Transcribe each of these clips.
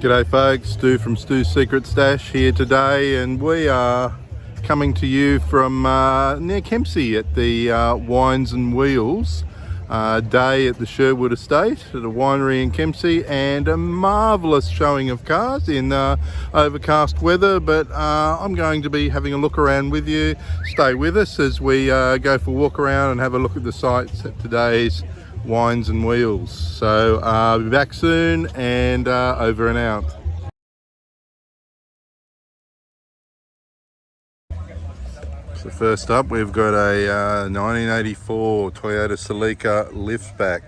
G'day folks, Stoo from Stoo's Secret Stash here today, and we are coming to you from near Kempsey at the Wines and Wheels day at the Sherwood Estate at a winery in Kempsey, and a marvellous showing of cars in overcast weather. But I'm going to be having a look around with you. Stay with us as we go for a walk around and have a look at the sights at today's Wines and Wheels. So I'll be back soon, and over and out. So first up, we've got a 1984 Toyota Celica liftback,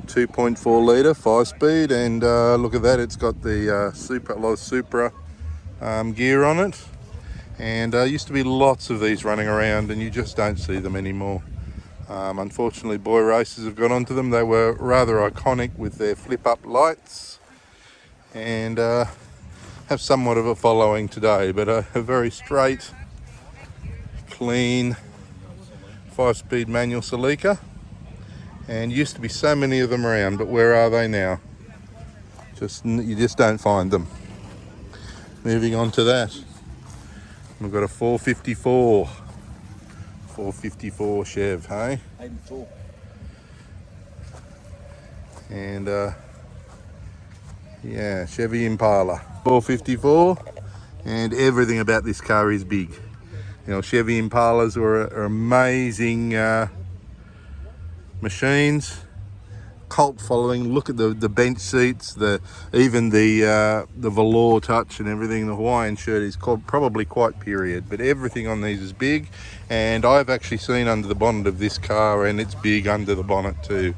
2.4 litre, 5-speed, and look at that, it's got the a lot of Supra gear on it, and used to be lots of these running around, and you just don't see them anymore. Unfortunately, boy racers have got onto them. They were rather iconic with their flip-up lights, and have somewhat of a following today, but a very straight, clean 5-speed manual Celica, and used to be so many of them around, but where are they now? You just don't find them. Moving on to that, we've got a 454 Chev, hey? 84. And yeah, Chevy Impala 454, and everything about this car is big. You know, Chevy Impalas are amazing machines, cult following. Look at the bench seats, even the velour touch and everything. The Hawaiian shirt is probably quite period, but everything on these is big, and I've actually seen under the bonnet of this car, and it's big under the bonnet too.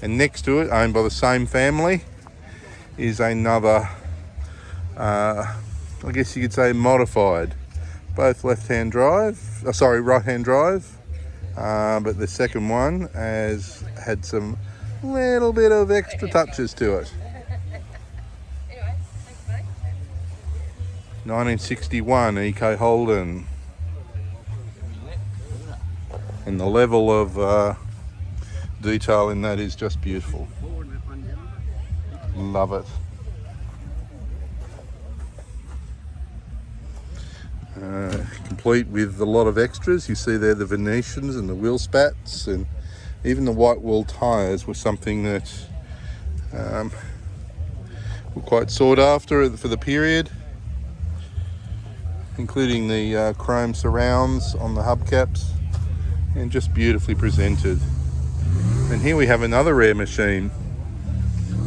And next to it, owned by the same family, is another I guess you could say modified, both right-hand drive, but the second one has had some little bit of extra touches to it. 1961 EK Holden, and the level of detail in that is just beautiful. Love it. Complete with a lot of extras. You see there the Venetians and the wheel spats, and even the white wall tyres were something that were quite sought after for the period, including the chrome surrounds on the hubcaps, and just beautifully presented. And here we have another rare machine,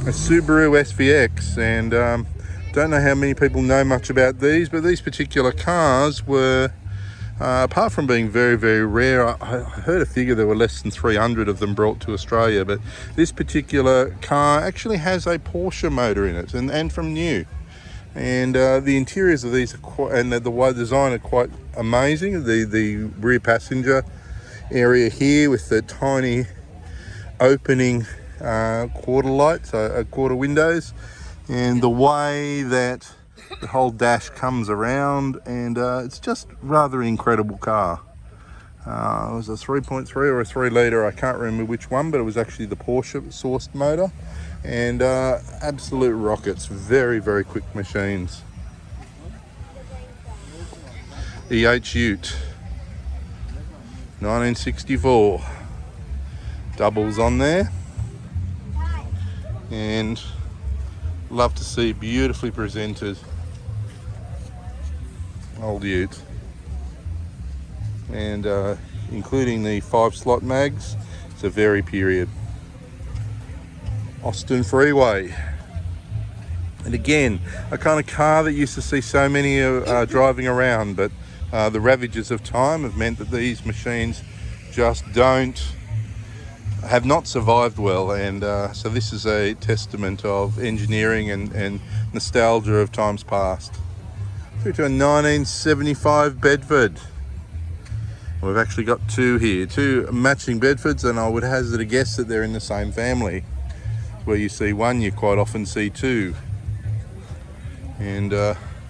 a Subaru SVX, and don't know how many people know much about these, but these particular cars were, apart from being very, very rare, I heard a figure there were less than 300 of them brought to Australia, but this particular car actually has a Porsche motor in it, and from new. And the interiors of these are quite, and the wide design are quite amazing. The rear passenger area here with the tiny opening quarter lights, quarter windows, and the way that the whole dash comes around, and it's just rather an incredible car. It was a 3.3 or a 3 litre, I can't remember which one, but it was actually the Porsche sourced motor, and absolute rockets. Very, very quick machines. EH Ute 1964, doubles on there, and love to see beautifully presented old Ute, and including the 5-slot mags. It's a very period. Austin Freeway, and again a kind of car that used to see so many driving around, but the ravages of time have meant that these machines just have not survived well, and so this is a testament of engineering and nostalgia of times past. Through to a 1975 Bedford. We've actually got two here, two matching Bedfords, and I would hazard a guess that they're in the same family. Where you see one, you quite often see two, and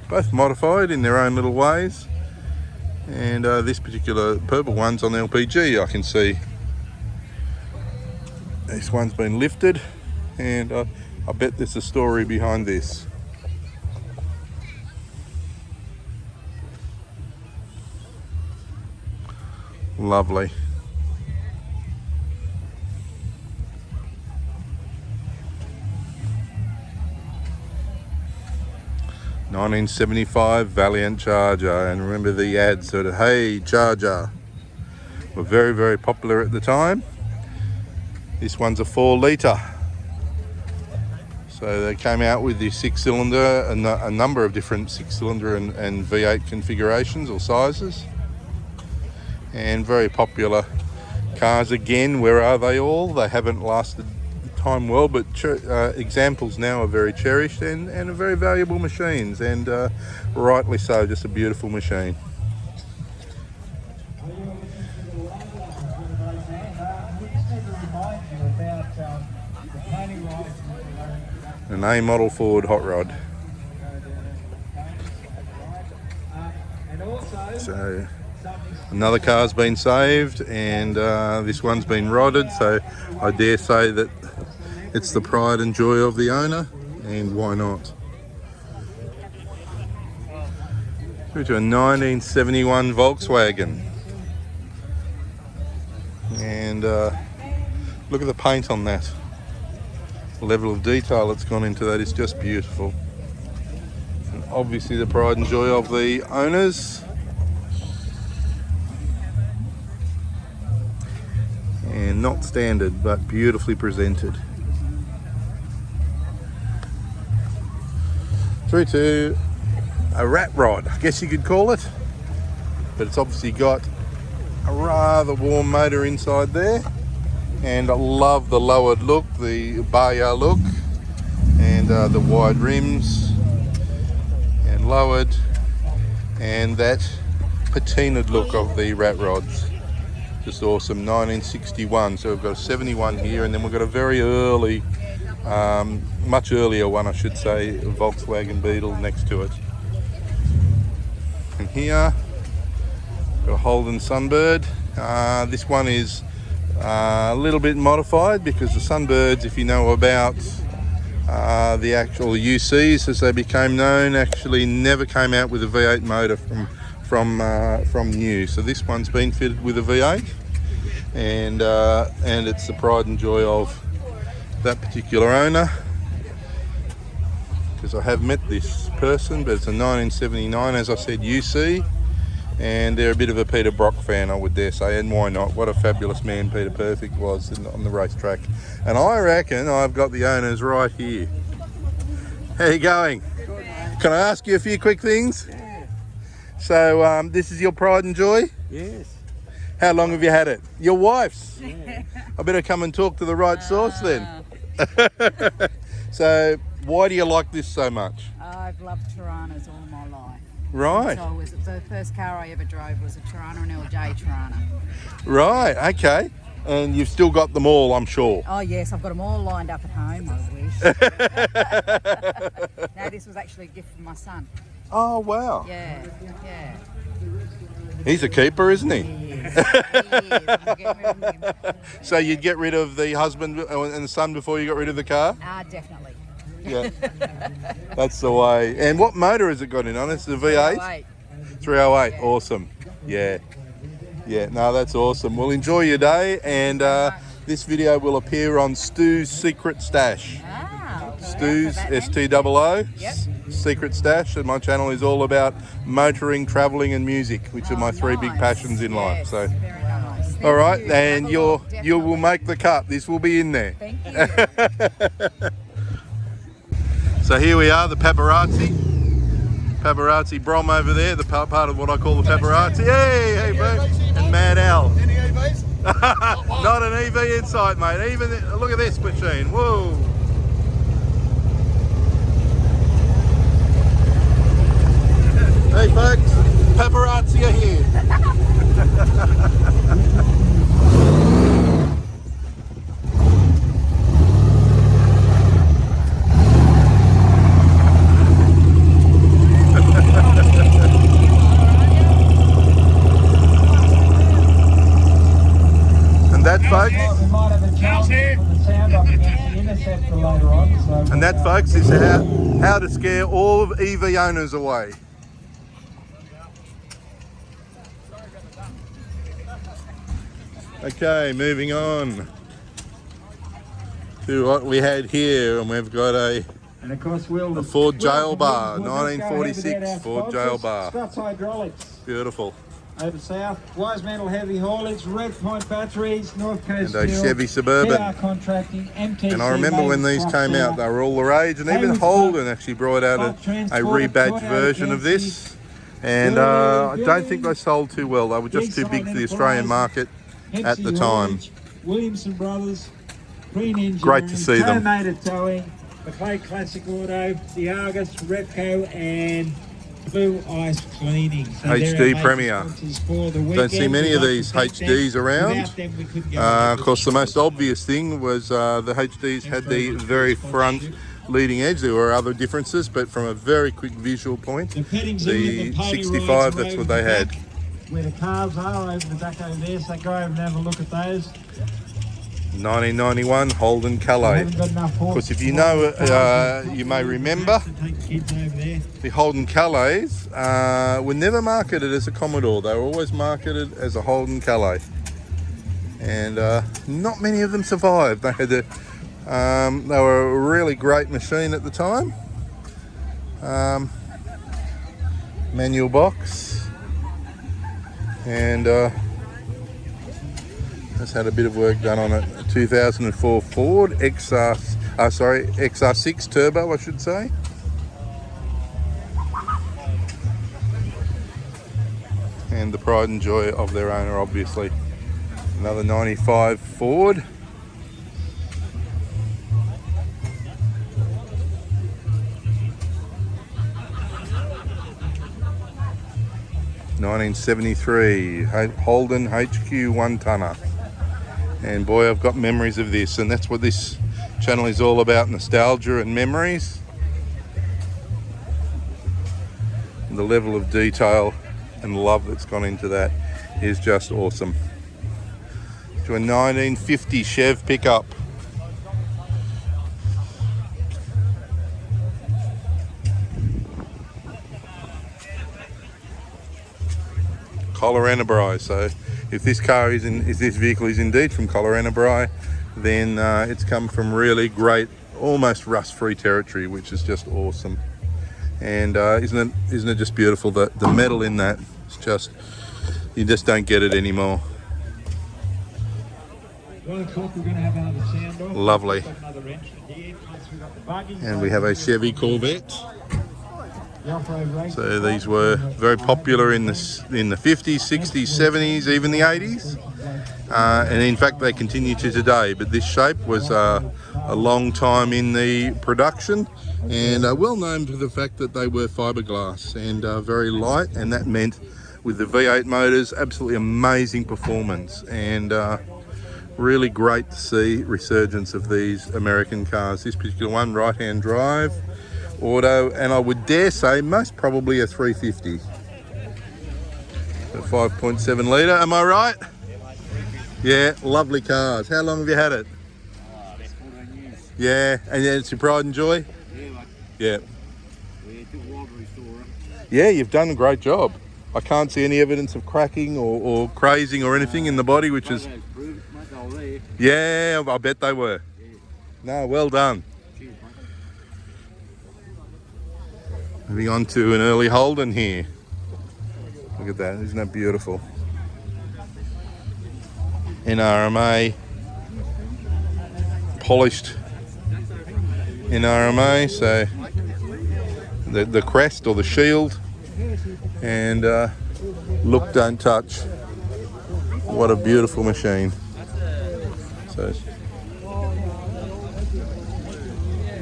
both modified in their own little ways. And this particular purple one's on LPG, I can see. This one's been lifted, and I bet there's a story behind this. Lovely. '75 Valiant Charger, and remember the ads that "Hey Charger" were very, very popular at the time. This one's a 4 litre. So they came out with the 6-cylinder, a number of different 6-cylinder and V8 configurations or sizes. And very popular cars again. Where are they all? They haven't lasted time well, but examples now are very cherished and are very valuable machines, and rightly so, just a beautiful machine. An A model Ford hot rod. So another car's been saved, and this one's been rodded, so I dare say that it's the pride and joy of the owner, and why not? Through to a 1971 Volkswagen, and look at the paint on that. The level of detail that's gone into that is just beautiful. And obviously the pride and joy of the owners. And not standard, but beautifully presented. Through to a rat rod, I guess you could call it. But it's obviously got a rather warm motor inside there. And I love the lowered look, the bar look, and the wide rims, and lowered, and that patinaed look of the rat rods. Just awesome. 1961, so we've got a 71 here, and then we've got a very early, much earlier one I should say, a Volkswagen Beetle next to it. And here, got a Holden Sunbird. This one is a little bit modified, because the Sunbirds, if you know about the actual UCs as they became known, actually never came out with a V8 motor from new. So this one's been fitted with a V8, and it's the pride and joy of that particular owner, because I have met this person, but it's a 1979, as I said, UC. And they're a bit of a Peter Brock fan, I would dare say, and why not? What a fabulous man Peter Perfect was on the racetrack. And I reckon I've got the owners right here. How you going? Good, can I ask you a few quick things? Yeah. So this is your pride and joy? Yes. How long have you had it? Your wife's? Yeah. I better come and talk to the right source then. So why do you like this so much? I've loved Toranas all my life. Right. So the first car I ever drove was a Torana and LJ Torana. Right, okay. And you've still got them all, I'm sure. Oh yes, I've got them all lined up at home, I wish. No, this was actually a gift from my son. Oh, wow. Yeah, yeah. He's a keeper, isn't he? He is. He is. I'm getting rid of him. So you'd get rid of the husband and the son before you got rid of the car? Definitely. Yeah, that's the way. And what motor has it got in on it? It's a V8? 308, yeah. Awesome. Yeah, no, that's awesome. Well, enjoy your day, and this video will appear on Stoo's Secret Stash. Stoo's, STOO, yep. Secret Stash, and my channel is all about motoring, travelling and music, which are my three big passions in life. So, very nice. All right, and you will make the cut. This will be in there. Thank you. So here we are, the paparazzi Brom over there, the part of what I call the paparazzi. Hey, bro. And Mad Al. Any EVs? Not an EV in sight, mate. Even look at this machine. Whoa. Hey folks, paparazzi are here. And that, folks, is how to scare all of EV owners away. Okay, moving on to what we had here, and we've got a of course, we'll Ford jail bar, we'll just go have a 1946 bit Ford our jail sponsors. bar. Scott's Hydraulics Beautiful. over south, Wisemantle Heavy Haulage, Red Point Batteries, North Coast And a Steel, Chevy Suburban. PR Contracting, MTC. And I remember when these came out, they were all the rage, and even Holden actually brought out a rebadged version of this. And I don't think they sold too well. They were just too big for the Australian market at the time. Williamson Brothers, Green Engineering, Great to see them. Tow-Mated Towing, McLeod Classic Auto, the Argus, Repco, and Blue Ice Cleaning. So HD Premier. Don't see many of these HDs around. Of course, the most obvious thing was the HDs had the very front leading edge. There were other differences, but from a very quick visual point, the 65, that's what they had. Where the cars are, over the back over there, so go over and have a look at those. 1991 Holden Calais. Of course, if you know, you may remember the Holden Calais were never marketed as a Commodore. They were always marketed as a Holden Calais, and not many of them survived. They had they were a really great machine at the time. Manual box, and just had a bit of work done on it. 2004 Ford XR6 Turbo, I should say. And the pride and joy of their owner, obviously. Another 95 Ford. '73 Holden HQ 1-tonner. And boy, I've got memories of this, and that's what this channel is all about, nostalgia and memories. And the level of detail and love that's gone into that is just awesome. To a 1950 Chev pickup. Colorana, so if this vehicle is indeed from Colorana, then it's come from really great, almost rust-free territory, which is just awesome. And isn't it just beautiful? The metal in that, it's just, you just don't get it anymore. 1 o'clock we're going to have another sound off. Lovely. Another entrance here. Once we've got the buggy, And we have a Chevy Corvette. the off-road race. So these were very popular in the 50s, 60s, 70s, even the 80s. And in fact, they continue to today. But this shape was a long time in the production, and well known for the fact that they were fiberglass and very light. And that meant, with the V8 motors, absolutely amazing performance. And really great to see resurgence of these American cars. This particular one, right-hand drive, auto, and I would dare say most probably a 350. A 5.7 litre, am I right? Yeah, lovely cars. How long have you had it? About 14 years. Yeah, and it's your pride and joy? Yeah, Yeah. like, it took a while to restore it. Yeah, you've done a great job. I can't see any evidence of cracking or crazing or anything in the body, which is... Photos prove it, mate, they were there. Yeah, I bet they were. Yeah. No, well done. Cheers, mate. Moving on to an early Holden here. Look at that, isn't that beautiful? NRMA, polished NRMA, so the crest or the shield, and look, don't touch. What a beautiful machine. So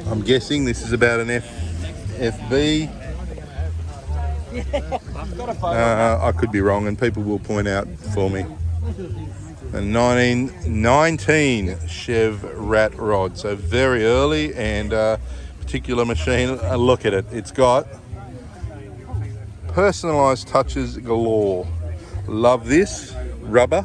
I'm guessing this is about an FB. I could be wrong, and people will point out for me. A 1919 Chev Rat Rod, so very early, and particular machine. Look at it, it's got personalised touches galore. Love this rubber.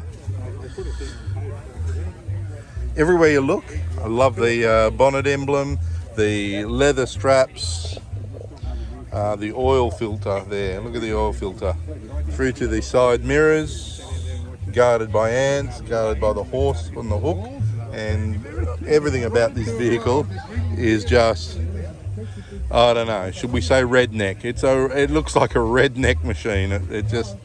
Everywhere you look, I love the bonnet emblem, the leather straps, the oil filter there. Look at the oil filter. Through to the side mirrors. guarded by ants, guarded by the horse on the hook, and everything about this vehicle is just, I don't know, should we say redneck? It looks like a redneck machine. It just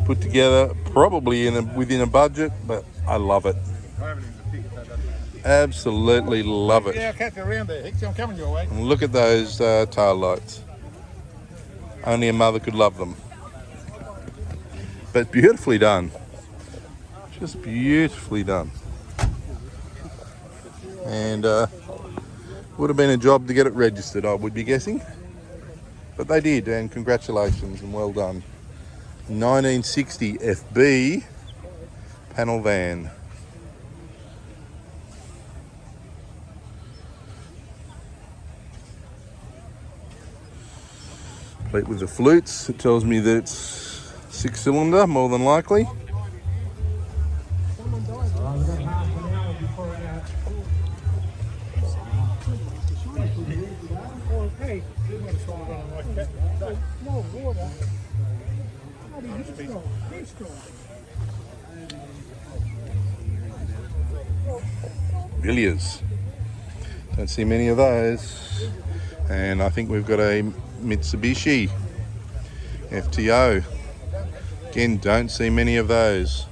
put together probably within a budget, but I love it. Absolutely love it. Yeah, catch around there, Hicks. I'm coming your way. And look at those tail lights. Only a mother could love them. But beautifully done. Just beautifully done. And would have been a job to get it registered, I would be guessing. But they did, and congratulations and well done. 1960 FB panel van. Complete with the flutes. It tells me that it's 6-cylinder, more than likely. Villiers. Don't see many of those. And I think we've got a Mitsubishi FTO. Again, don't see many of those.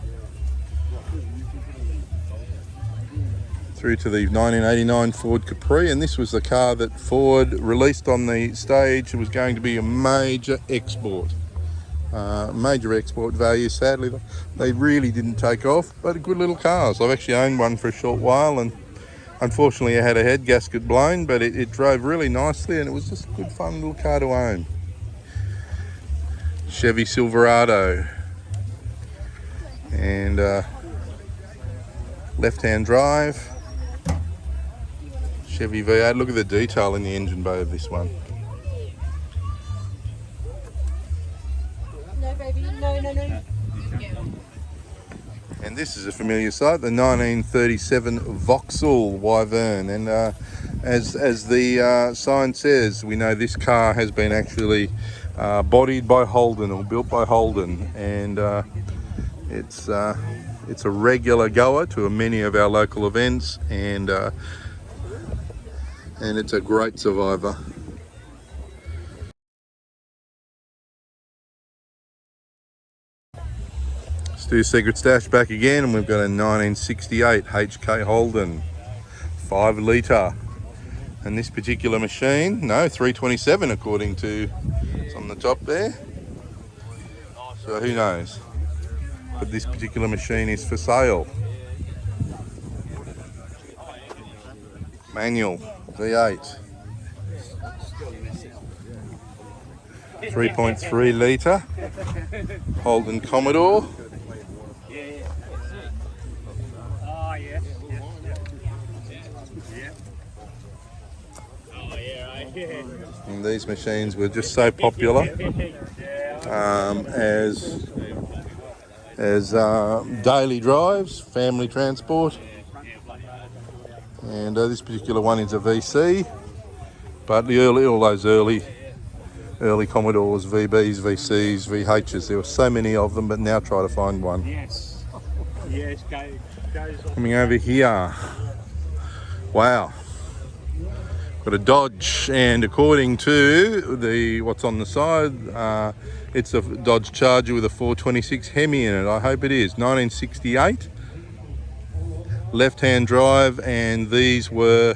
Through to the 1989 Ford Capri, and this was the car that Ford released on the stage. It was going to be a major export. Major export value. Sadly, they really didn't take off, but good little cars. I've actually owned one for a short while, and unfortunately I had a head gasket blown, but it drove really nicely, and it was just a good fun little car to own. Chevy Silverado, and left-hand drive. Chevy V8. Look at the detail in the engine bay of this one. No, baby, no. And this is a familiar sight, the 1937 Vauxhall Wyvern. And as the sign says, we know this car has been actually bodied by Holden, or built by Holden, and it's a regular goer to many of our local events, and it's a great survivor. Stoo's Secret Stash back again, and we've got a 1968 HK Holden 5 litre, and this particular machine, no, 327 according to it's on the top there, so who knows, but this particular machine is for sale. Manual V8, 3.3 litre Holden Commodore. And these machines were just so popular as daily drives, family transport. And this particular one is a VC, but all those early Commodores, VBs, VCs, VHs, there were so many of them, but now try to find one. Yes, Coming over here, wow, got a Dodge, and according to what's on the side, it's a Dodge Charger with a 426 Hemi in it. I hope it is. 1968. Left-hand drive, and these were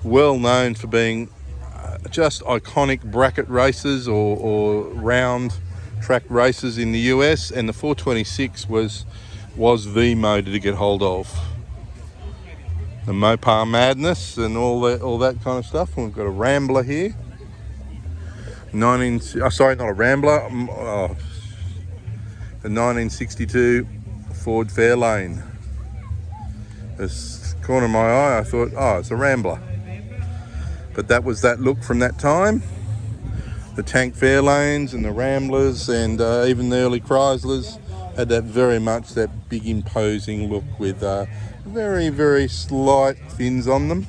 well known for being just iconic bracket races or round track races in the US, and the 426 was the motor to get hold of. The Mopar madness and all that kind of stuff. And we've got a Rambler here. Not a Rambler. The 1962 Ford Fairlane. This corner of my eye, I thought, oh, it's a Rambler. But that was that look from that time. The tank Fairlanes and the Ramblers, and even the early Chryslers had that very much that big imposing look with very, very slight fins on them.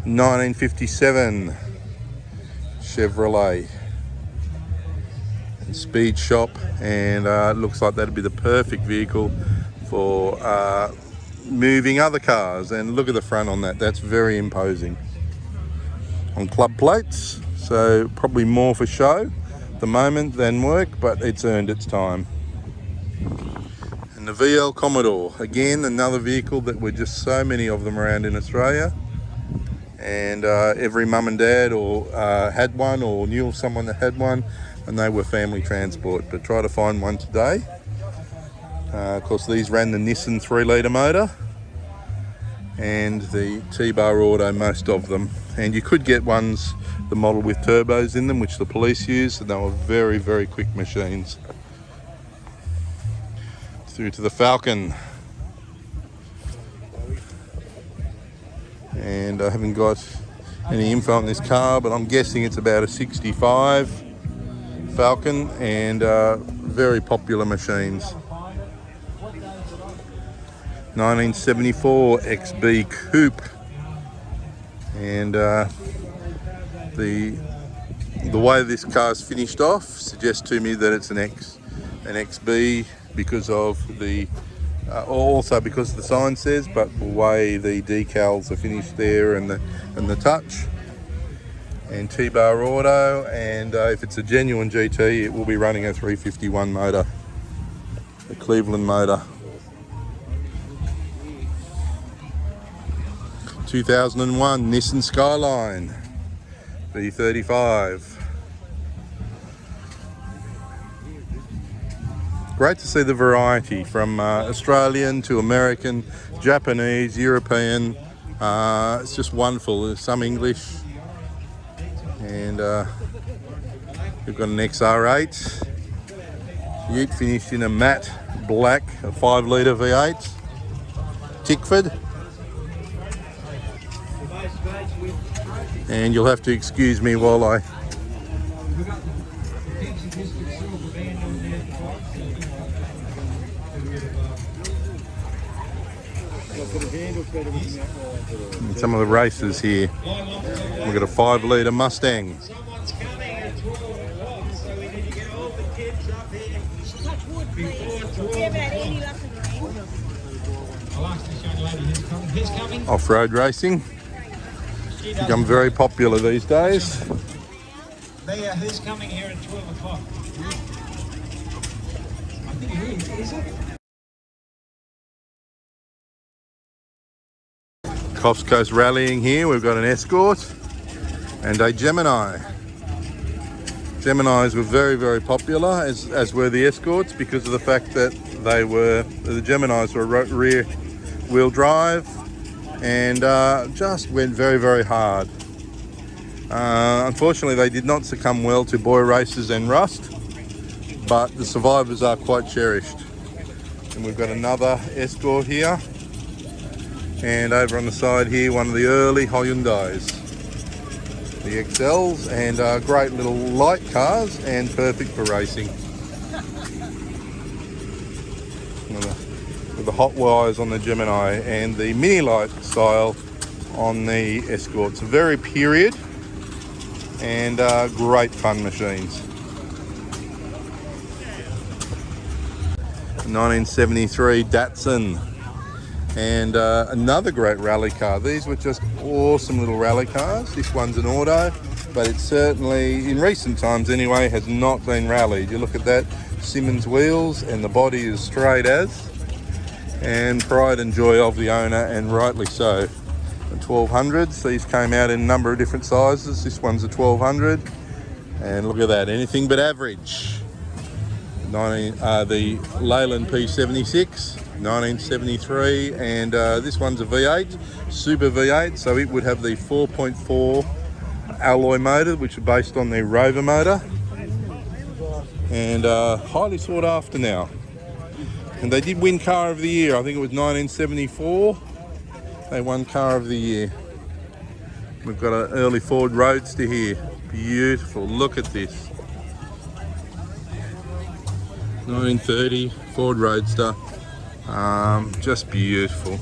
1957 Chevrolet. speed shop, and it looks like that'd be the perfect vehicle for moving other cars. And look at the front on that, that's very imposing. On club plates, so probably more for show at the moment than work, but it's earned its time. And the VL Commodore, again another vehicle that were just so many of them around in Australia, and every mum and dad or had one or knew of someone that had one, and they were family transport. But try to find one today. Of course, these ran the Nissan 3-litre motor and the T-Bar Auto, most of them. And you could get ones, the model with turbos in them, which the police use, and they were very, very quick machines. Through to the Falcon. And I haven't got any info on this car, but I'm guessing it's about a 65 Falcon, and very popular machines. 1974 XB Coupe, and the way this car's finished off suggests to me that it's an XB because of the also because the sign says, but the way the decals are finished there and the touch. And T-Bar Auto, and if it's a genuine GT, it will be running a 351 motor, a Cleveland motor. 2001 Nissan Skyline V35. Great to see the variety from Australian to American, Japanese, European. It's just wonderful. There's some English, and we've got an XR8 Ute finished in a matte black, a 5-litre V8 Tickford. And you'll have to excuse me while I some of the races here. We've got a 5-litre Mustang. Someone's coming at 12 so we need to get all the kids up here before 12. I'll ask this young lady who's coming. Off-road racing. Become very popular these days. Mia, who's coming here at 12 o'clock? I think it is it? Coffs Coast rallying here. We've got an Escort and a Gemini. Geminis were very, very popular, as were the Escorts, because of the fact that the Geminis were rear wheel drive, and just went very, very hard. Unfortunately, they did not succumb well to boy races and rust, but the survivors are quite cherished. And we've got another Escort here, and over on the side here, one of the early Hyundais, the XLs, and great little light cars and perfect for racing. With the hot wires on the Gemini and the mini light style on the Escorts. Very period and great fun machines. 1973 Datsun, and another great rally car. These were just awesome little rally cars. This one's an auto, but it certainly, in recent times anyway, has not been rallied. You look at that, Simmons wheels, and the body is straight as, and pride and joy of the owner, and rightly so. The 1200s, these came out in a number of different sizes. This one's a 1200, and look at that, anything but average. The Leyland P76, 1973, and this one's a V8, Super V8, so it would have the 4.4 alloy motor, which is based on the Rover motor, and highly sought after now. And they did win Car of the Year. I think it was 1974. They won Car of the Year. We've got an early Ford Roadster here. Beautiful. Look at this. 1930 Ford Roadster. Just beautiful.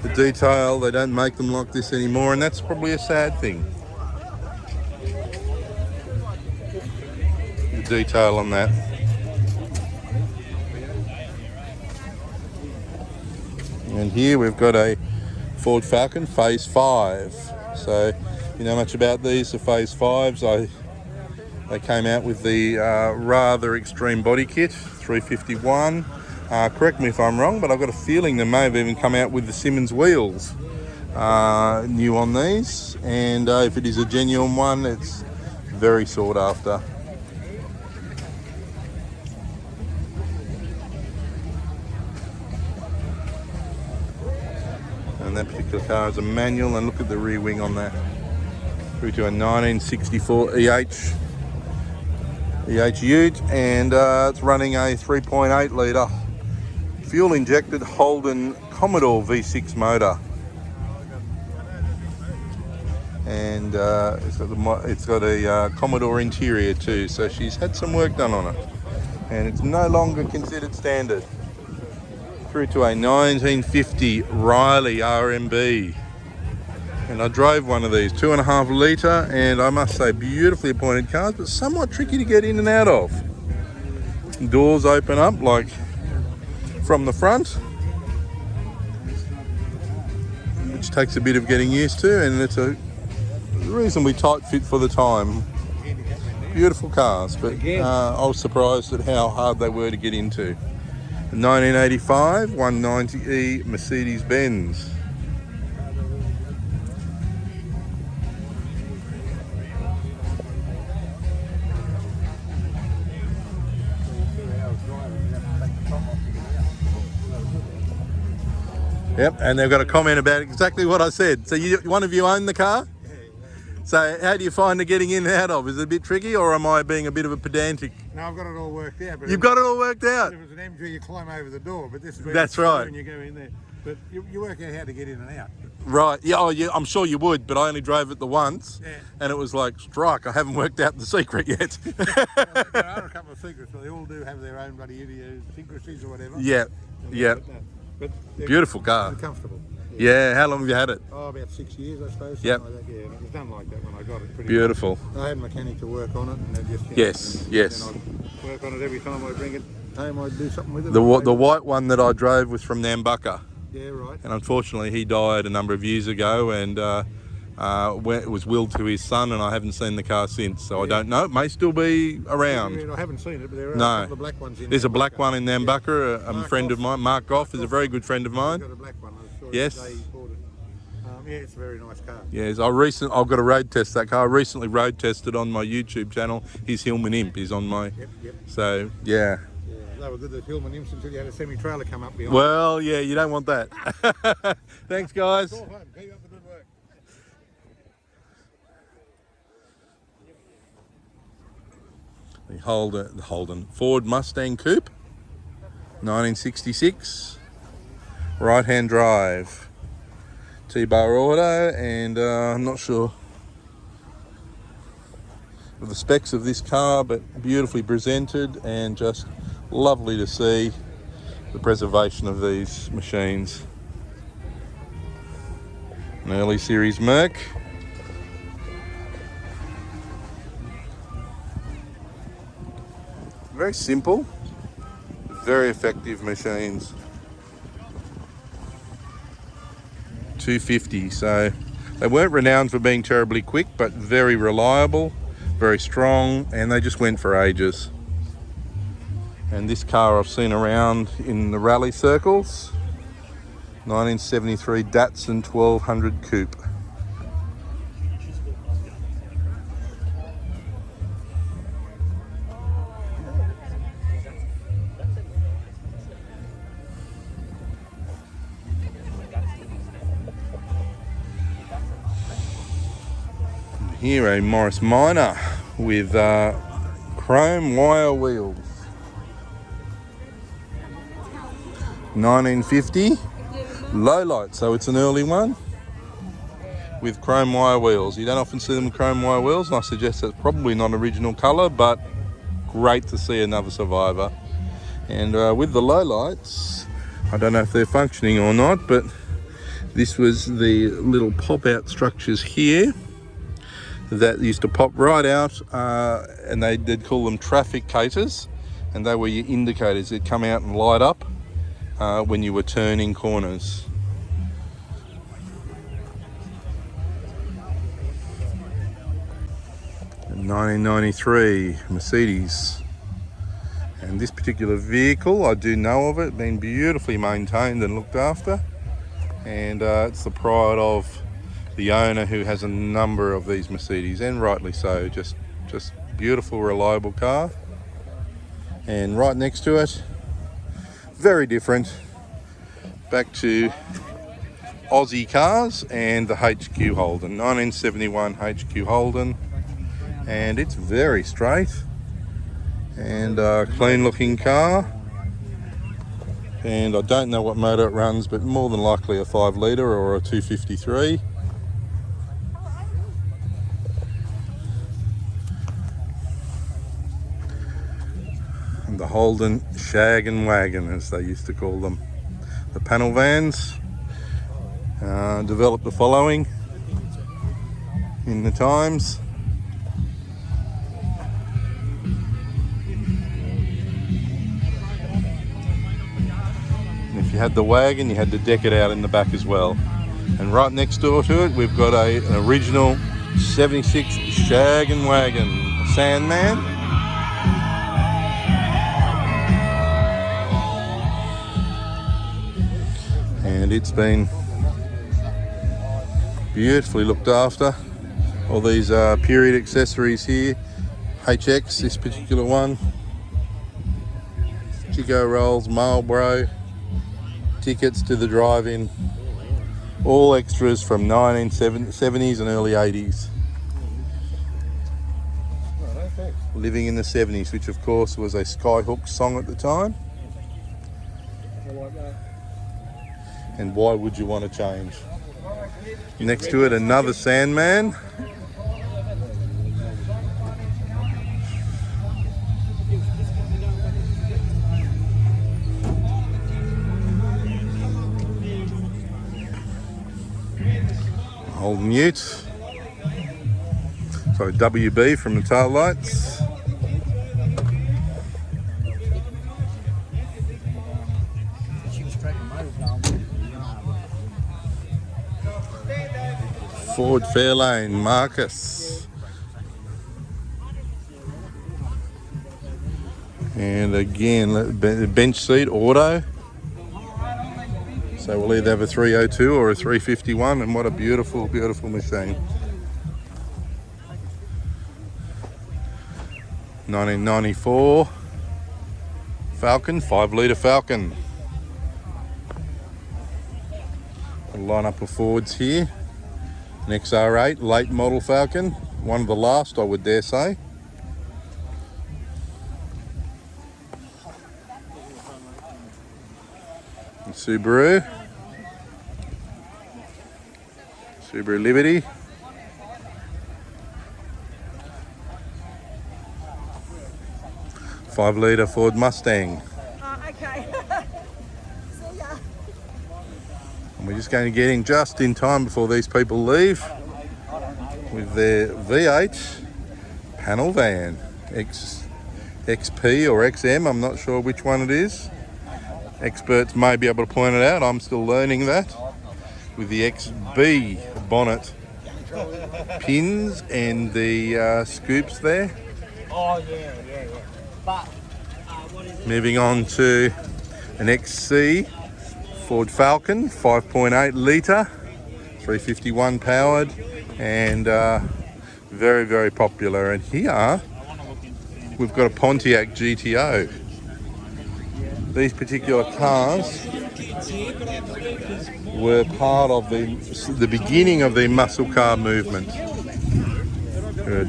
The detail, they don't make them like this anymore, and that's probably a sad thing. The detail on that. And here we've got a Ford Falcon Phase 5. So you know much about these, the Phase 5s. They came out with the rather extreme body kit, 351. Correct me if I'm wrong, but I've got a feeling they may have even come out with the Simmons wheels new on these. And if it is a genuine one, it's very sought after. And that particular car is a manual, and look at the rear wing on that. Through to a 1964 EH Ute, and it's running a 3.8 litre fuel injected Holden Commodore V6 motor. And it's got a Commodore interior too, so she's had some work done on it, and it's no longer considered standard. Through to a 1950 Riley RMB, and I drove one of these, 2.5 litre, and I must say beautifully appointed cars, but somewhat tricky to get in and out of. Doors open up like from the front, which takes a bit of getting used to, and it's a reasonably tight fit for the time. Beautiful cars, but I was surprised at how hard they were to get into. 1985 190E Mercedes-Benz. Yep, and they've got a comment about exactly what I said. So one of you own the car? So how do you find it getting in and out of? Is it a bit tricky, or am I being a bit of a pedantic? No, I've got it all worked out. But You've got it all worked out? If it was an MG, you climb over the door, but this is where That's right. and you go in there. But you work out how to get in and out. Right, yeah, oh, yeah, I'm sure you would, but I only drove it the once, Yeah. and it was like, strike, I haven't worked out the secret yet. There are a couple of secrets, but they all do have their own bloody idiosyncrasies or whatever. Yeah, yeah. But they're Beautiful car. comfortable. Yeah, how long have you had it? Oh, about 6 years, I suppose. Yep. Like that. Yeah, and it was done like that when I got it. Pretty Beautiful. much. I had a mechanic to work on it, and they just Yes, yes. Then I'd work on it every time I bring it home. I'd do something with it. The white one that I drove was from Nambucca, Yeah, right. and unfortunately he died a number of years ago, and it was willed to his son, and I haven't seen the car since, so I don't know. It may still be around. I haven't seen it, but there are No. a couple of black ones in There's a black Nambucca. one in Nambucca, a friend of mine, Mark Goff, is a very good friend of I've mine. got a black one. I'm sure Yes. they bought it. Yeah, it's a very nice car. Yes, I've got to road test that car. I recently road tested on my YouTube channel. His Hillman Imp is on my. Yep. So yeah. Yeah, they were good, the Hillman Imps, until you had a semi-trailer come up behind. Well, yeah, you don't want that. Thanks, guys. Go home. Keep up the good work. The Holden Ford Mustang Coupe, 1966, right-hand drive, T-bar auto, and I'm not sure of the specs of this car, but beautifully presented and just lovely to see the preservation of these machines. An early series Merc. Very simple, very effective machines. 250, so they weren't renowned for being terribly quick, but very reliable, very strong, and they just went for ages. And this car I've seen around in the rally circles, 1973 Datsun 1200 Coupe. Here a Morris Minor with chrome wire wheels. 1950 low light, so it's an early one with chrome wire wheels. You don't often see them with chrome wire wheels, and I suggest that's probably not original colour, but great to see another survivor. And with the low lights, I don't know if they're functioning or not, but this was the little pop-out structures here that used to pop right out, and they'd call them traffic caters, and they were your indicators. They'd come out and light up when you were turning corners. In 1993 Mercedes, and this particular vehicle, I do know of it, been beautifully maintained and looked after, and it's the pride of the owner, who has a number of these Mercedes, and rightly so. Just beautiful, reliable car. And right next to it, very different, back to Aussie cars and the HQ Holden, 1971 HQ Holden, and it's very straight and clean looking car. And I don't know what motor it runs, but more than likely a 5 litre or a 253. And the Holden Shag and Wagon, as they used to call them. The panel vans developed the following in the times. And if you had the wagon, you had to deck it out in the back as well. And right next door to it, we've got an original 76 Shag and Wagon, a Sandman. And it's been beautifully looked after. All these period accessories here, HX, this particular one, Chico rolls, Marlboro, tickets to the drive-in, all extras from 1970s and early 80s. Living in the 70s, which of course was a Skyhook song at the time. And why would you want to change? Next to it, another Sandman. Holden Ute. Sorry, WB from the tail lights. Ford Fairlane Marcus, and again bench seat auto, so we'll either have a 302 or a 351, and what a beautiful machine. 1994 Falcon, 5 litre Falcon. A lineup of Fords here. An XR8 late model Falcon, one of the last, I would dare say. And Subaru Liberty. Five litre Ford Mustang. Okay. See ya. And we're just going to get in just in time before these people leave with their V8 panel van, XP or XM, I'm not sure which one it is. Experts may be able to point it out, I'm still learning that. With the XB bonnet pins and the scoops there. Oh yeah. But Moving on to an XC Ford Falcon, 5.8 litre, 351 powered, and very, very popular. And here we've got a Pontiac GTO. These particular cars were part of the beginning of the muscle car movement.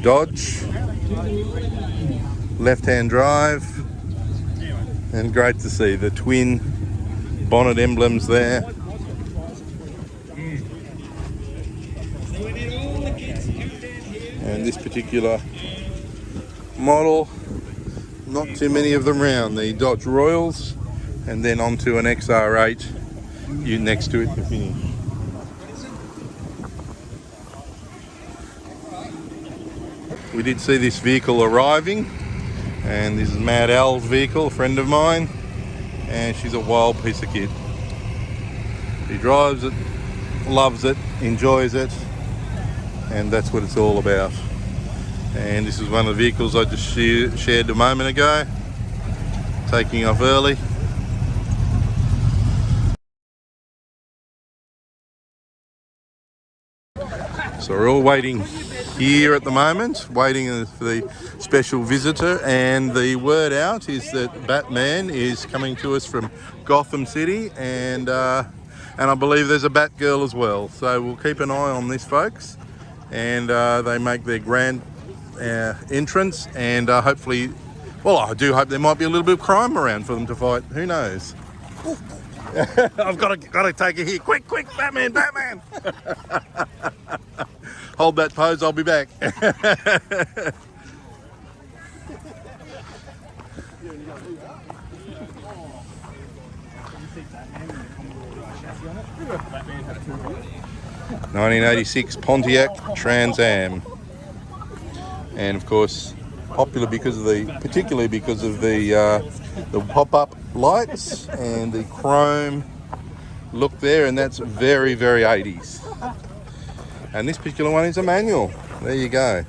Dodge, left-hand drive, and great to see the twin bonnet emblems there. And this particular model, not too many of them around, the Dodge Royals, and then onto an XR8 next to it to finish. we did see this vehicle arriving, and this is Mad Al's vehicle, a friend of mine, and she's a wild piece of kid. He drives it, loves it, enjoys it, and that's what it's all about. And this is one of the vehicles I just shared a moment ago, taking off early. So we're all waiting here at the moment, waiting for the special visitor, and the word out is that Batman is coming to us from Gotham City, and I believe there's a Batgirl as well. So we'll keep an eye on this, folks, and they make their grand entrance, and hopefully, well, I do hope there might be a little bit of crime around for them to fight. Who knows? I've got to take it here. Quick, Batman! Hold that pose, I'll be back. (1986) Pontiac Trans Am, and of course popular particularly because of the pop-up lights and the chrome look there, and that's very, very 80s. And this particular one is a manual. There you go.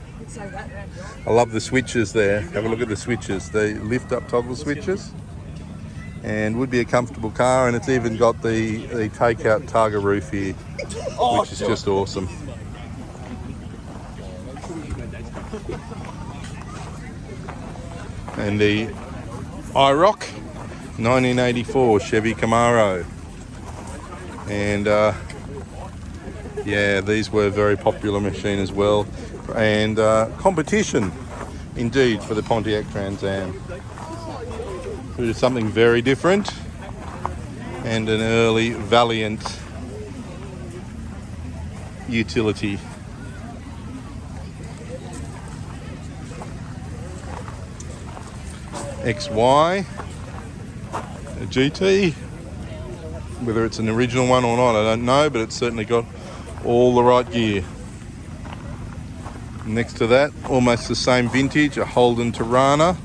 I love the switches there. Have a look at the switches. They lift up toggle switches, and would be a comfortable car, and it's even got the take-out Targa roof here, which is just awesome. And the IROC 1984 Chevy Camaro, and yeah, these were a very popular machine as well, and competition indeed for the Pontiac Trans Am. It is something very different, and an early Valiant utility. XY, a GT, whether it's an original one or not, I don't know, but it's certainly got all the right gear. Next to that, almost the same vintage, a Holden Torana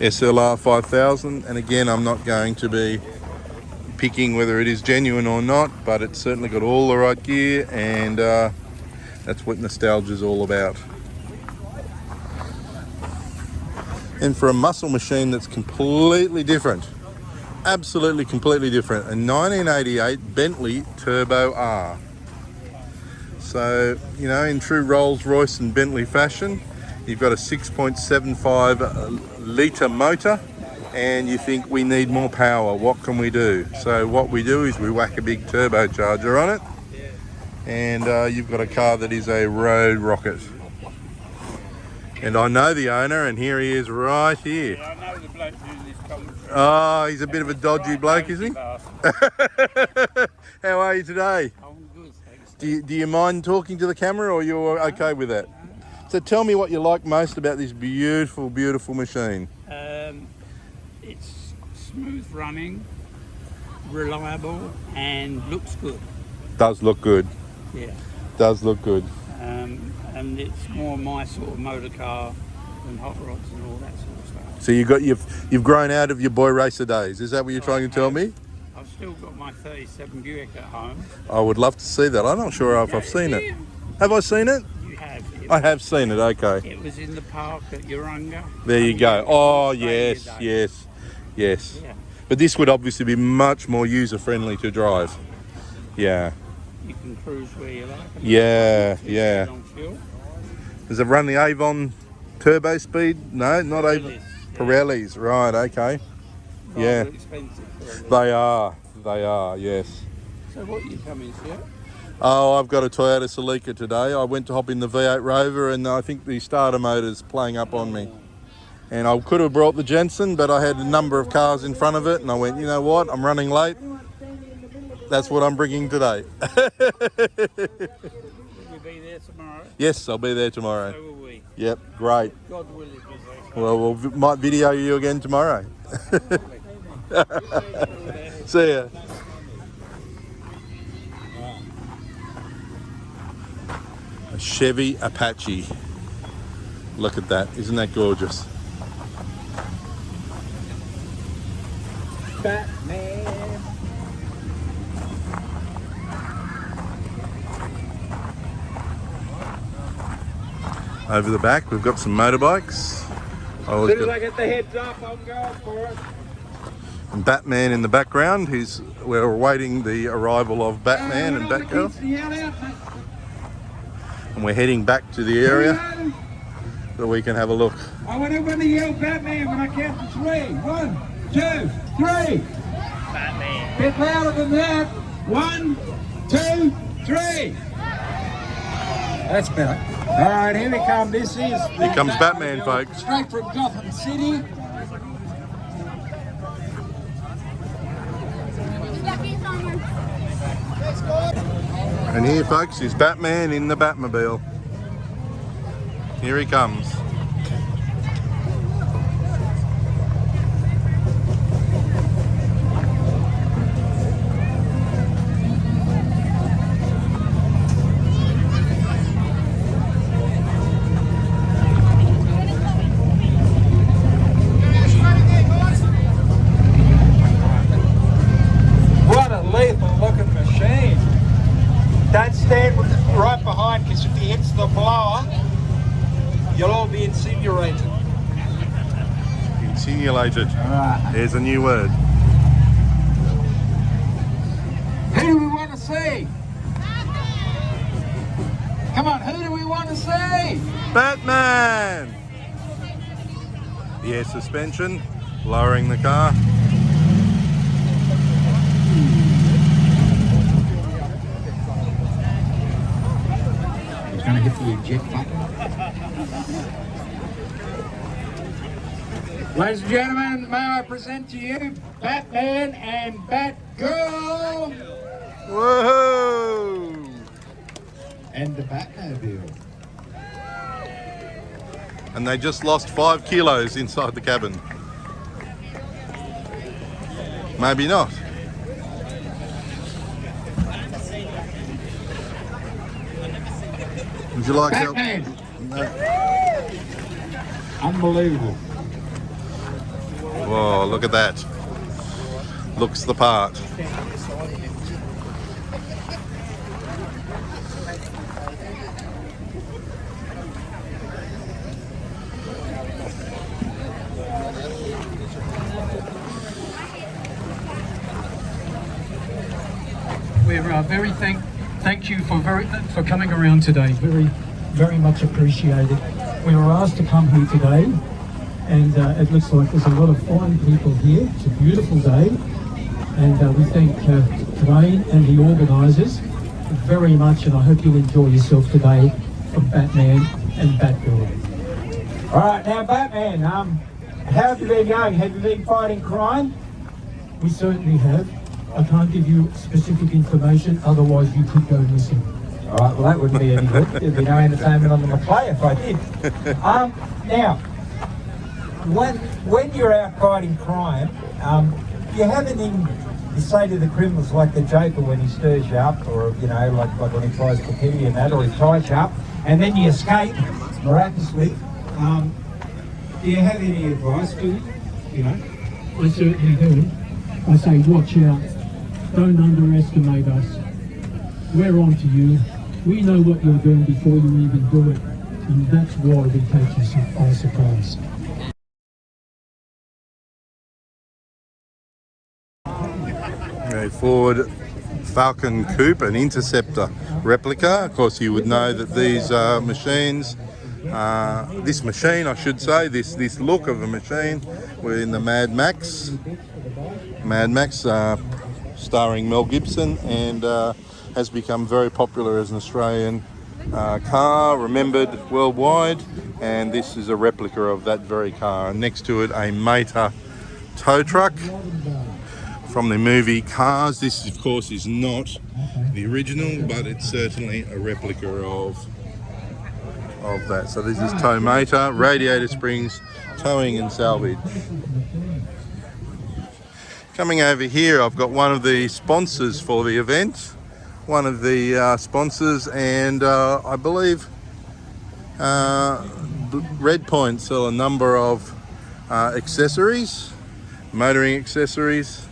SLR 5000, and again, I'm not going to be picking whether it is genuine or not, but it's certainly got all the right gear, and that's what nostalgia is all about. And for a muscle machine that's completely different, absolutely completely different, a 1988 Bentley Turbo R. So, you know, in true Rolls-Royce and Bentley fashion, you've got a 6.75 litre motor, and you think we need more power. What can we do? So what we do is we whack a big turbocharger on it, and you've got a car that is a road rocket. And I know the owner, and here he is right here. Yeah, I know the bloke doing this commentary. Oh, he's a bit of a dodgy bloke, is he? How are you today? I'm good, thanks. Do you mind talking to the camera, or you're okay with that? So tell me what you like most about this beautiful, beautiful machine. It's smooth running, reliable, and looks good. Does look good. Yeah. Does look good. And it's more my sort of motor car than hot rods and all that sort of stuff. So you've grown out of your boy racer days. Is that what you're trying to tell me? I've still got my 37 Buick at home. I would love to see that. I'm not sure if I've seen it. Have I seen it? You have. I have seen it, okay. It was in the park at Urunga. There you go. Oh, yes. Yeah. But this would obviously be much more user-friendly to drive. Yeah. You can cruise where you like. Yeah. On fuel. Does it run the Avon turbo speed? No, not Avon. Pirellis, right, okay. Yeah. Rather expensive. They are, yes. So what are you coming to? Oh, I've got a Toyota Celica today. I went to hop in the V8 Rover, and I think the starter motor's playing up on me. And I could have brought the Jensen, but I had a number of cars in front of it, and I went, you know what, I'm running late. That's what I'm bringing today. Will you be there tomorrow? Yes, I'll be there tomorrow. So will we. Yep, great. God willing, as they say. Well, we might video you again tomorrow. See ya. A Chevy Apache. Look at that, isn't that gorgeous? Batman. Over the back, we've got some motorbikes. As soon as I get the heads up, I'm going for it. And Batman in the background. We're awaiting the arrival of Batman and Batgirl. And we're heading back to the area so we can have a look. I want everyone to yell Batman when I count to 3. 1, 2, 3. Batman. Bit louder than that. 1, 2, 3. That's better. All right, here we come. This is. Here comes Batman, folks. Straight from Gotham City. And here, folks, is Batman in the Batmobile. Here he comes. What a lethal looking machine. Don't stand right behind, because if he hits the blower, you'll all be incinerated. Insinuated. There's a new word. Who do we want to see? Come on, who do we want to see? Batman! The air suspension, lowering the car. He's going to hit the eject button. Ladies and gentlemen, may I present to you Batman and Batgirl Whoa! and the Batmobile. And they just lost 5 kilos inside the cabin. Maybe not. Would you like help? Batman! No. Unbelievable. Whoa, look at that. Looks the part. We're thank you for coming around today. Very much appreciated. We were asked to come here today, and it looks like there's a lot of fine people here. It's a beautiful day, and we thank Dwayne and the organisers very much, and I hope you enjoy yourself today from Batman and Batgirl. All right, now Batman, how have you been going? Have you been fighting crime? We certainly have. I can't give you specific information, otherwise you could go missing. All right, well that wouldn't be any good. There'd be no entertainment on the McClay if I did. Now, when you're out fighting crime, do you have anything to say to the criminals, like the Joker when he stirs you up, or like when he tries to kill you and that, or he ties you up, and then you escape miraculously? Do you have any advice to you? I certainly do. I say watch out. Don't underestimate us. We're on to you. We know what you're doing before you even do it. And that's why we take you by surprise. A Ford Falcon Coupe, an Interceptor replica. Of course, you would know that these machines, this machine, I should say, this look of a machine, were in the Mad Max, starring Mel Gibson, and has become very popular as an Australian car, remembered worldwide. And this is a replica of that very car. Next to it, a Mater tow truck from the movie Cars. This, of course, is not the original, but it's certainly a replica of that. So this is Tow Mater, Radiator Springs Towing and Salvage. Coming over here, I've got one of the sponsors for the event. One of the sponsors, and I believe Red Point sell a number of accessories, motoring accessories.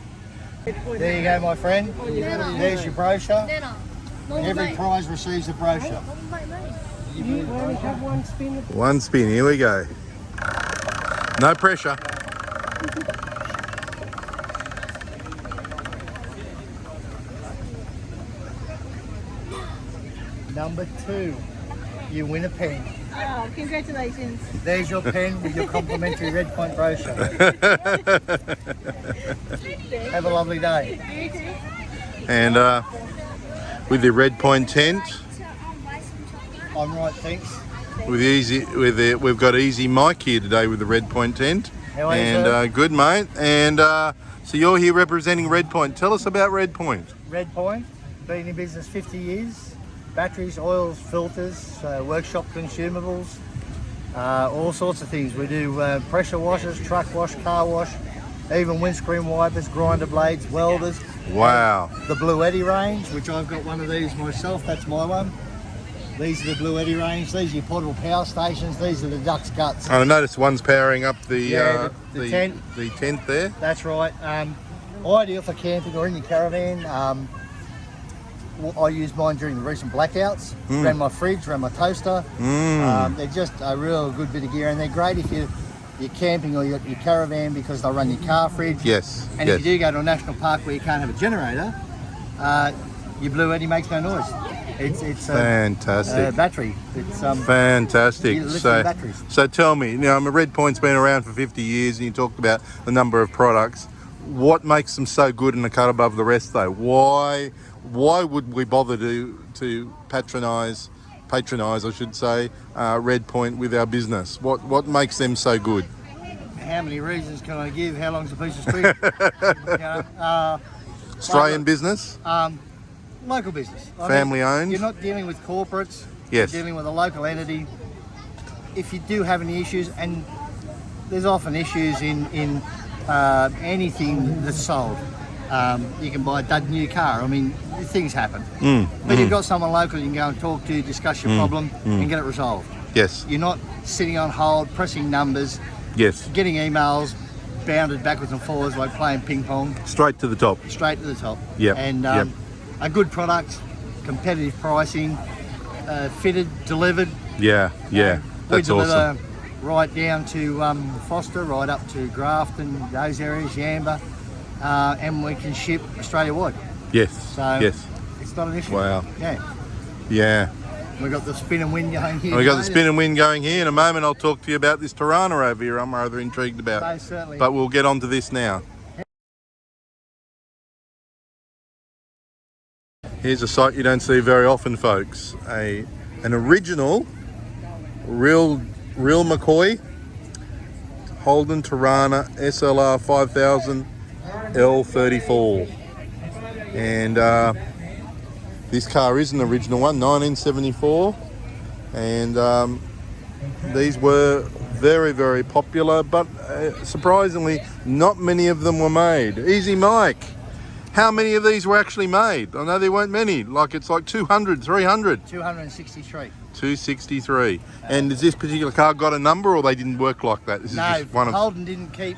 There you go, my friend. There's your brochure. Every prize receives a brochure. One spin, here we go. No pressure. Number 2, you win a pen. Oh, congratulations. There's your pen with your complimentary Red Point brochure. Have a lovely day. And with the Red Point tent, I'm right, thanks. we've got Easy Mike here today with the Red Point tent. How are you, And sir? good, mate. And so you're here representing Red Point. Tell us about Red Point. Red Point, been in business 50 years. Batteries, oils, filters, workshop consumables, all sorts of things. We do pressure washers, truck wash, car wash, even windscreen wipers, grinder blades, welders. Wow. The Blue Eddy range, which I've got one of these myself, that's my one. These are the Blue Eddy range. These are your portable power stations. These are the duck's guts. I noticed one's powering up the tent. The tent there. That's right. Ideal for camping or in your caravan. I used mine during the recent blackouts. Ran my fridge, ran my toaster. They're just a real good bit of gear, and they're great if you're camping or your caravan because they'll run your car fridge. Yes. And if you do go to a national park where you can't have a generator, your Blue Eddy makes no noise. It's fantastic. Battery. It's fantastic. lithium batteries. So tell me, Red Point's been around for 50 years, and you talked about the number of products. What makes them so good and a cut above the rest, though? Why would we bother to patronise, I should say, Red Point with our business? What makes them so good? How many reasons can I give? How long's a piece of string? Australian business? Local business. Family owned? You're not dealing with corporates. Yes. You're dealing with a local entity. If you do have any issues, and there's often issues in anything that's sold. You can buy a dud new car. I mean, things happen. But you've got someone local you can go and talk to, discuss your problem, and get it resolved. Yes. You're not sitting on hold, pressing numbers, Yes. getting emails, bounded backwards and forwards like playing ping pong. Straight to the top. Straight to the top. Yep. And Yep. a good product, competitive pricing, fitted, delivered. Yeah. Yeah. We That's deliver awesome. right down to Foster, right up to Grafton, those areas, Yamba, and we can ship Australia-wide. Yes. So yes. it's not an issue. Wow. Yeah. Yeah. We've got the spin and wind going here. We got the today. spin and wind going here. In a moment, I'll talk to you about this Torana over here. I'm rather intrigued about. Most certainly. But we'll get on to this now. Here's a sight you don't see very often, folks. An original, real McCoy, Holden Torana SLR 5000 L34. And this car is an original one, 1974. And these were very, very popular, but surprisingly, not many of them were made. Easy Mike. How many of these were actually made? I know there weren't many, it's like 200, 300. 263. 263. And has this particular car got a number, or they didn't work like that? This is No, just one of... Holden didn't keep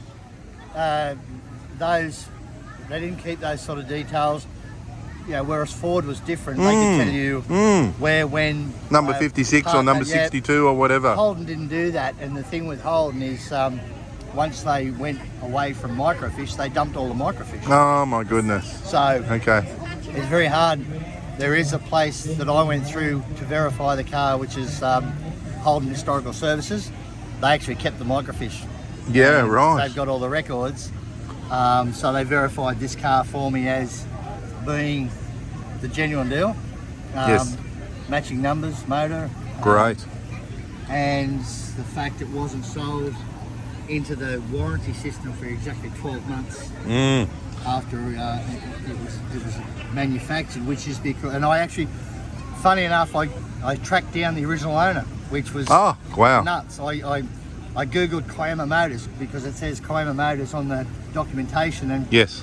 those. They didn't keep those sort of details. Whereas Ford was different. They could tell you where, when. Number 56 or number 62 or whatever. Holden didn't do that, and the thing with Holden is once they went away from microfiche, they dumped all the microfiche. Oh my goodness. So Okay. it's very hard. There is a place that I went through to verify the car, which is Holden Historical Services. They actually kept the microfiche. Yeah, And right. They've got all the records. So they verified this car for me as being the genuine deal. Yes. Matching numbers, motor. Great. And the fact it wasn't sold into the warranty system for exactly 12 months after it was manufactured, which is because, and I actually, funny enough, I tracked down the original owner, which was Oh, wow. nuts. I googled Kiama Motors because it says Kiama Motors on the documentation, and Yes.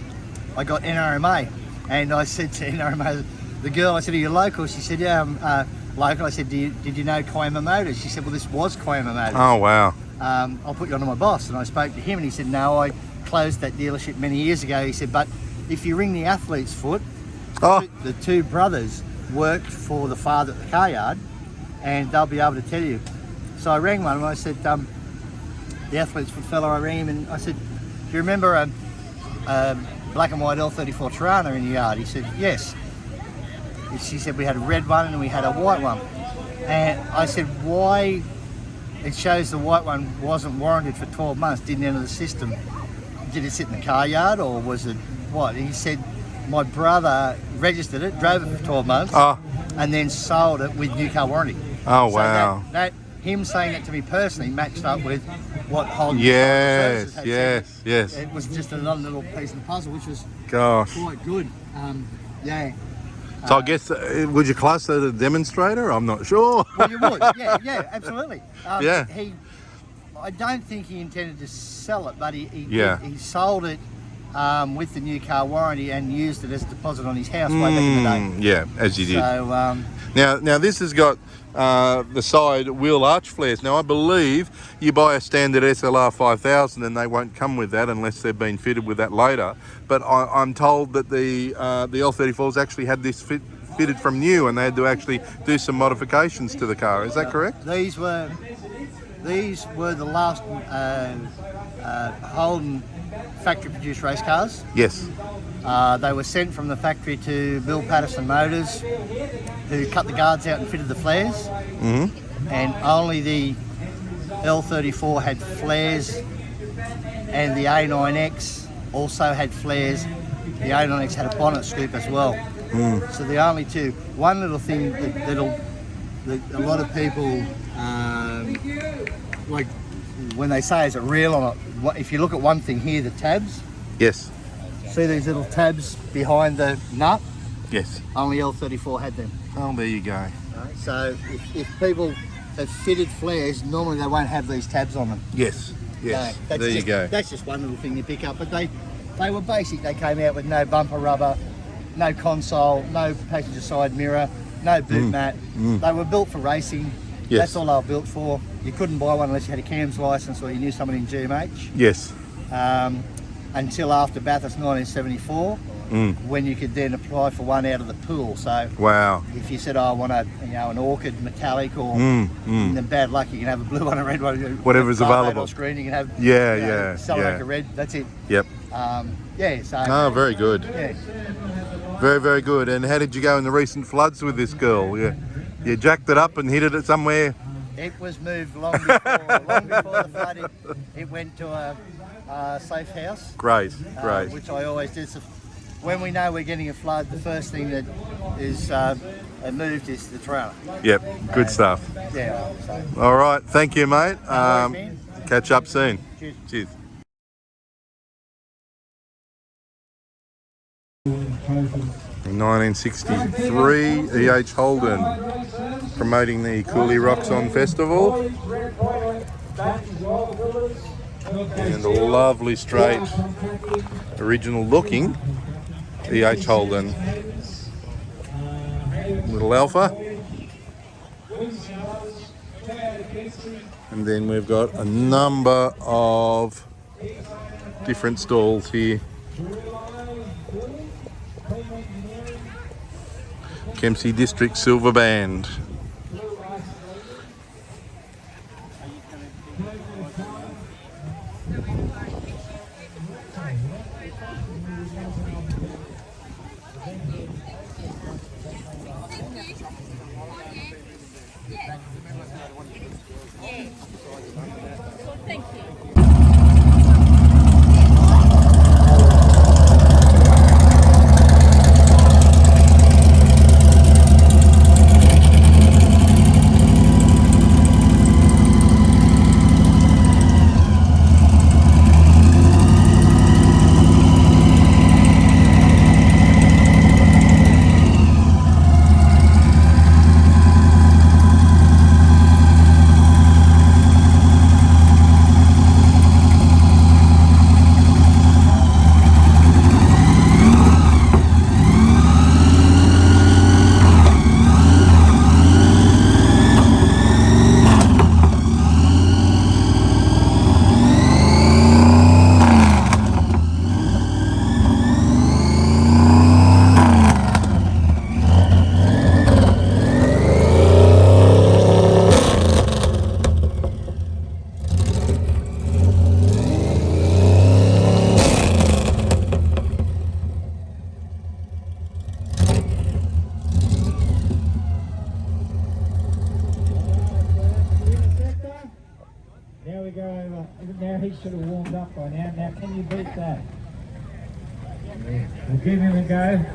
I got NRMA, and I said to NRMA, the girl, I said, are you local? She said, yeah, local. I said, did you know Kiama Motors? She said, well, this was Kiama Motors. Oh, wow. I'll put you on to my boss. And I spoke to him and he said, no, I closed that dealership many years ago. He said, but if you ring the Athlete's Foot, the two brothers worked for the father at the car yard and they'll be able to tell you. So I rang one and I said, the Athlete's Foot fellow, I rang him and I said, do you remember a black and white L34 Torana in your yard? He said, yes. She said, we had a red one and we had a white one. And I said, why? It shows the white one wasn't warranted for 12 months, didn't enter the system. Did it sit in the car yard or was it what? He said, my brother registered it, drove it for 12 months, and then sold it with new car warranty. Oh, so wow. That him saying that to me personally matched up with what Holden Yes, had yes, said. yes. It was just another little piece of the puzzle, which was quite good. Yeah. So I guess, would you class that as a demonstrator? I'm not sure. Well, you would, yeah, absolutely. Yeah. I don't think he intended to sell it, but he sold it with the new car warranty and used it as a deposit on his house way back in the day. Yeah, as you did. So, now this has got the side wheel arch flares. Now I believe you buy a standard SLR 5000 and they won't come with that unless they've been fitted with that later. But I'm told that the L34s actually had this fitted from new and they had to actually do some modifications to the car. Is that correct? These were the last Holden factory-produced race cars. Yes. They were sent from the factory to Bill Patterson Motors, who cut the guards out and fitted the flares. Mm-hmm. And only the L34 had flares, and the A9X also had flares. The A9X had a bonnet scoop as well. Mm. So the only two. One little thing that a lot of people like when they say is it real or not. If you look at one thing here, the tabs. Yes. See these little tabs behind the nut? Yes. Only L34 had them. Oh, there you go. Right, so if people have fitted flares, normally they won't have these tabs on them. Yes. Yes. So there you go. That's just one little thing you pick up. But they were basic. They came out with no bumper rubber, no console, no passenger side mirror, no boot mat. They were built for racing. Yes. That's all they were built for. You couldn't buy one unless you had a CAMS license or you knew someone in GMH. Yes. Until after Bathurst 1974, when you could then apply for one out of the pool. So wow. If you said, I want an orchid metallic or then bad luck, you can have a blue one, a red one, whatever's available. Or screen, you can have Celebrator red. That's it. Yep. So very good. Yeah. Very, very good. And how did you go in the recent floods with this girl? You jacked it up and hit it at somewhere? It was moved long before the flood. It went to a safe house. Great. Which I always do. So when we know we're getting a flood, the first thing that is moved is the Torana. Yep, good stuff. Yeah. So. All right, thank you, mate. Man. Catch up soon. Cheers. 1963, E.H. Holden promoting the Cooley Rocks On Festival. And a lovely, straight, original looking E.H. Holden. Little Alpha. And then we've got a number of different stalls here. Kempsey District Silver Band. he should have warmed up by now. Now, can you beat that? We'll give him a go.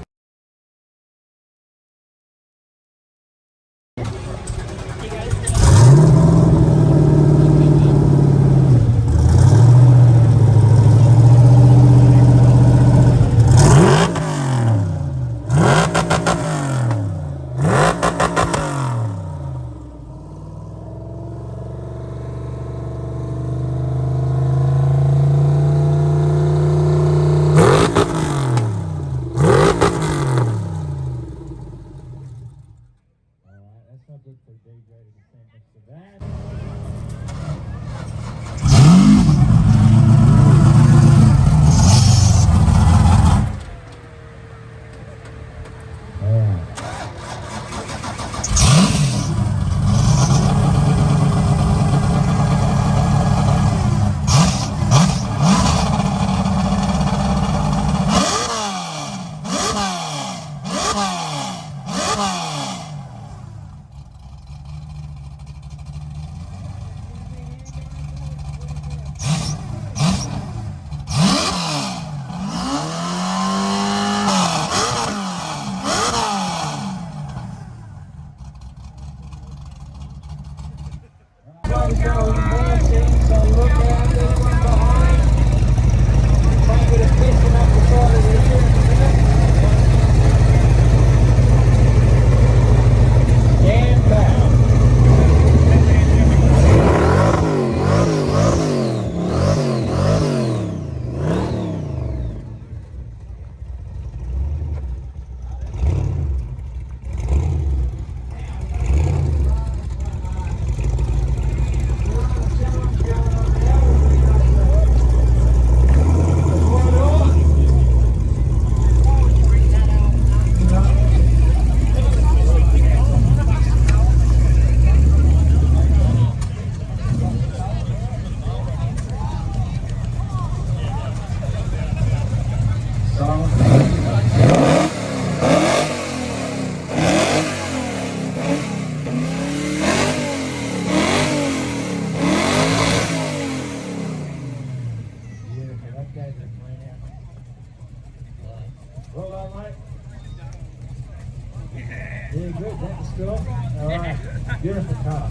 Beautiful car.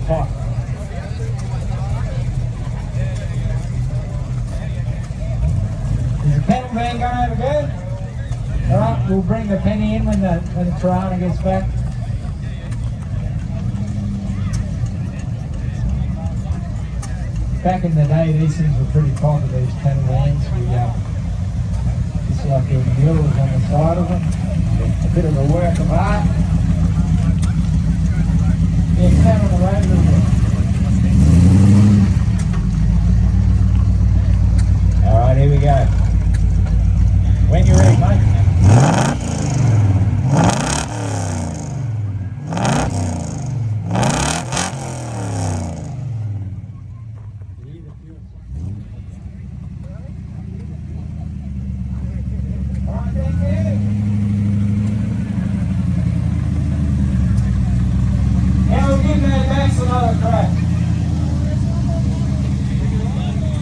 Hot. Is the pedal van going over good? Alright, we'll bring the penny in when the Torana gets back. Back in the day, these things were pretty common, these pedal vans. Just like the mules on the side of them. A bit of a work of art. Yeah, stand on the road a little bit. Alright, here we go. When you're ready, mate.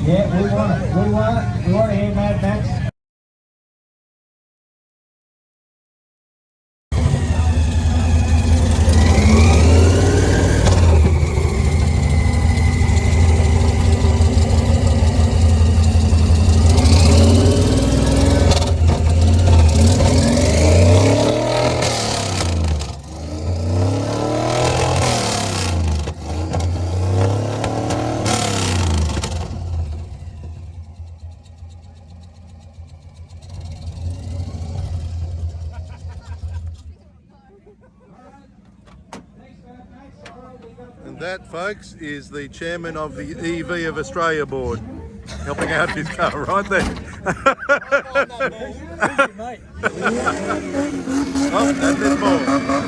Yeah, we want it. We want it. We want to hear Mad Max. And that, folks, is the chairman of the EV of Australia board, helping out his car right there. Oh, and there's more.